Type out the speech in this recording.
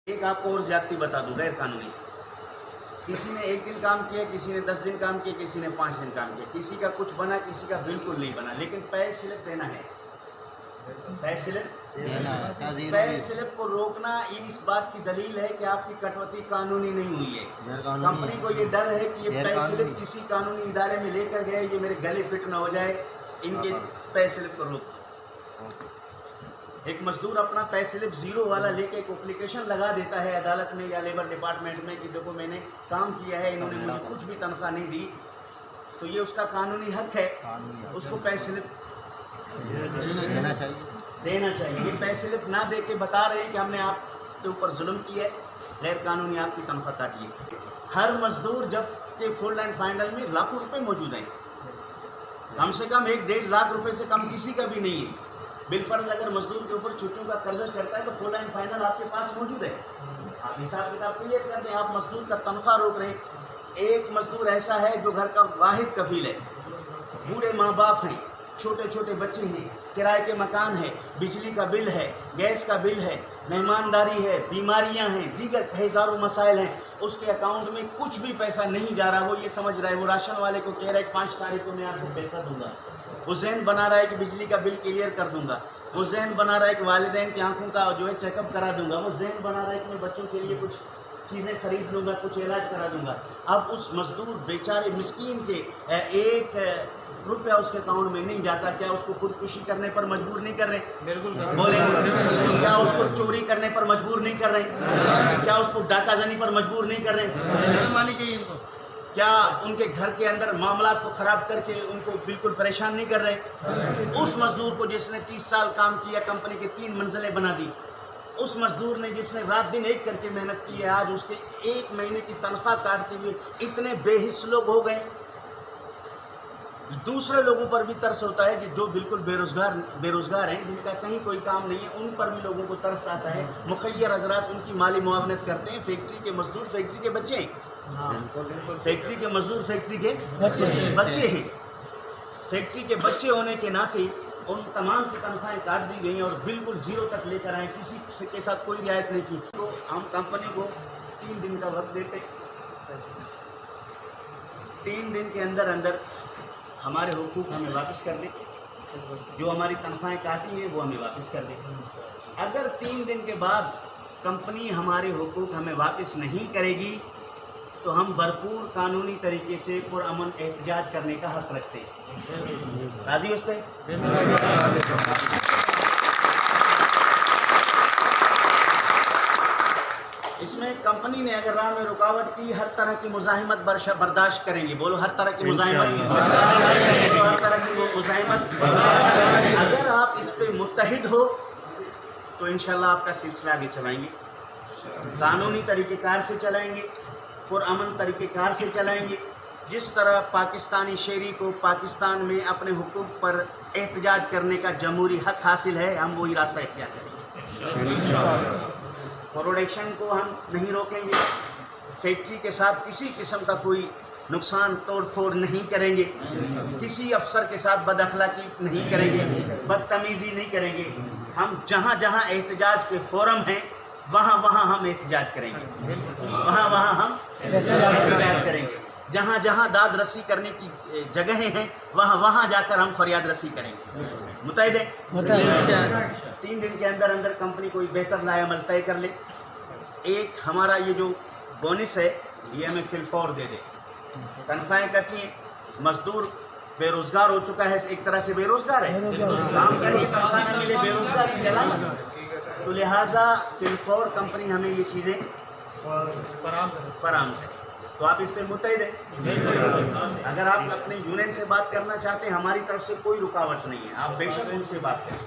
ایک آپ کو اور زیادتی بتا دوں غیر قانونی، کسی نے 1 دن کام کیا، کسی نے 10 دن کام کیا، کسی نے 5 دن کام کیا، کسی کا کچھ بنا، کسی کا بالکل نہیں بنا، لیکن پے سلپ دینا ہے۔ پے سلپ کو روکنا اس بات کی دلیل ہے کہ آپ کی کٹوتی قانونی نہیں ہوئی ہے۔ کمپنی کو یہ ڈر ہے کہ یہ پے سلپ کسی قانونی ادارے میں لے کر گئے، یہ میرے گلے فٹ نہ ہو جائے، ان کے پے سلپ کو روک دو۔ ایک مزدور اپنا پے سلپ 0 والا لے کے ایک اپلیکیشن لگا دیتا ہے عدالت میں یا لیبر ڈپارٹمنٹ میں کہ دیکھو میں نے کام کیا ہے، انہوں نے مجھے کچھ بھی تنخواہ نہیں دی، تو یہ اس کا قانونی حق ہے، اس کو پے سلپ دینا چاہیے۔ یہ پے سلپ نہ دے کے بتا رہے ہیں کہ ہم نے آپ کے اوپر ظلم کیا ہے، غیر قانونی آپ کی تنخواہ کاٹی ہے۔ ہر مزدور جب کہ فل اینڈ فائنل میں لاکھوں روپے موجود ہیں، کم سے کم 1-1.5 لاکھ روپے سے کم کسی کا بھی نہیں ہے۔ بالفرض اگر مزدور کے اوپر چھٹیوں کا قرضہ چڑھتا ہے تو فل اینڈ فائنل آپ کے پاس موجود ہے، آپ حساب کتاب کلیئر کر دیں۔ آپ مزدور کا تنخواہ روک رہے ہیں۔ ایک مزدور ایسا ہے جو گھر کا واحد کفیل ہے، بوڑھے ماں باپ ہیں، چھوٹے چھوٹے بچے ہیں، کرائے کے مکان ہے، بجلی کا بل ہے، گیس کا بل ہے، مہمانداری ہے، بیماریاں ہیں، دیگر ہزاروں مسائل ہیں، اس کے اکاؤنٹ میں کچھ بھی پیسہ نہیں جا رہا۔ وہ یہ سمجھ رہا ہے، وہ راشن والے کو کہہ رہا ہے کہ 5 تاریخ کو میں آپ کو پیسہ دوں گا، وہ ذہن بنا رہا ہے کہ بجلی کا بل کلیئر کر دوں گا، وہ ذہن بنا رہا ہے کہ والدین کی آنکھوں کا جو ہے چیک اپ کرا دوں گا، وہ ذہن بنا رہا ہے کہ میں بچوں کے لیے کچھ چیزیں خرید لوں گا، کچھ علاج کرا دوں گا۔ اب اس مزدور بیچارے مسکین کے 1 روپیہ اس کے اکاؤنٹ میں نہیں جاتا، کیا اس کو خودکشی کرنے پر مجبور نہیں کر رہے؟ بولے کیا اس کو چوری کرنے پر مجبور نہیں کر رہے؟ کیا اس کو ڈاکہ زنی پر مجبور نہیں کر رہے؟ کیا ان کے گھر کے اندر معاملات کو خراب کر کے ان کو بالکل پریشان نہیں کر رہے؟ اس مزدور کو جس نے 30 سال کام کیا، کمپنی کے 3 منزلیں بنا دی، اس مزدور نے جس نے رات دن ایک کر کے محنت کی ہے، آج اس کے 1 مہینے کی تنخواہ کاٹتے ہوئے اتنے بے حس لوگ ہو گئے۔ دوسرے لوگوں پر بھی ترس ہوتا ہے جو بالکل بے روزگار ہیں، جن کا کہیں کوئی کام نہیں ہے، ان پر بھی لوگوں کو ترس آتا ہے۔ مخیر حضرات ان کی مالی معاونت کرتے ہیں۔ فیکٹری کے مزدور فیکٹری کے بچے ہیں، فیکٹری کے مزدور فیکٹری کے بچے ہیں۔ فیکٹری کے بچے ہونے کے ناطے ان تمام کی تنخواہیں کاٹ دی گئی اور بالکل 0 تک لے کر آئے، کسی کے ساتھ کوئی رعایت نہیں کی۔ تو ہم کمپنی کو 3 دن کا وقت دیتے، 3 دن کے اندر ہمارے حقوق ہمیں واپس کر دیں، جو ہماری تنخواہیں کاٹی ہیں وہ ہمیں واپس کر دیں۔ اگر 3 دن کے بعد کمپنی ہمارے حقوق ہمیں واپس نہیں کرے گی تو ہم بھرپور قانونی طریقے سے پرامن احتجاج کرنے کا حق رکھتے ہیں۔ راضی اس پہ؟ اس میں کمپنی نے اگر راہ میں رکاوٹ کی، ہر طرح کی مزاحمت برداشت کریں گے۔ بولو ہر طرح کی مزاحمت، ہر طرح کی مزاحمت۔ اگر آپ اس پہ متحد ہو تو انشاءاللہ آپ کا سلسلہ آگے چلائیں گے، قانونی طریقہ کار سے چلائیں گے، پرامن طریقہ کار سے چلائیں گے۔ جس طرح پاکستانی شہری کو پاکستان میں اپنے حقوق پر احتجاج کرنے کا جمہوری حق حاصل ہے، ہم وہی راستہ اختیار کریں گے۔ پروڈکشن کو ہم نہیں روکیں گے، فیکٹری کے ساتھ کسی قسم کا کوئی نقصان توڑ پھوڑ نہیں کریں گے، کسی افسر کے ساتھ بد اخلاقی نہیں کریں گے، بدتمیزی نہیں کریں گے۔ ہم جہاں جہاں احتجاج کے فورم ہیں وہاں وہاں ہم احتجاج کریں گے، وہاں وہاں ہم احتجاج کریں گے۔ جہاں جہاں داد رسی کرنے کی جگہیں ہیں وہاں وہاں جا کر ہم فریاد رسی کریں گے۔ متحد ہیں؟ 3 دن کے اندر کمپنی کوئی بہتر لائے عمل طے کر لے۔ ایک ہمارا یہ جو بونس ہے یہ ہمیں فی الفور دے دے۔ تنخواہیں کٹی ہیں، مزدور بے روزگار ہو چکا ہے، ایک طرح سے بے روزگار ہے، کام کر کے تنخواہ نہ ملے، بے روزگاری کہلائے۔ تو لہٰذا فی الفور کمپنی ہمیں یہ چیزیں فراہم کرے۔ تو آپ اس پہ متحد ہیں؟ اگر آپ اپنے یونین سے بات کرنا چاہتے ہیں، ہماری طرف سے کوئی رکاوٹ نہیں ہے، آپ بے شک ان سے بات کریں۔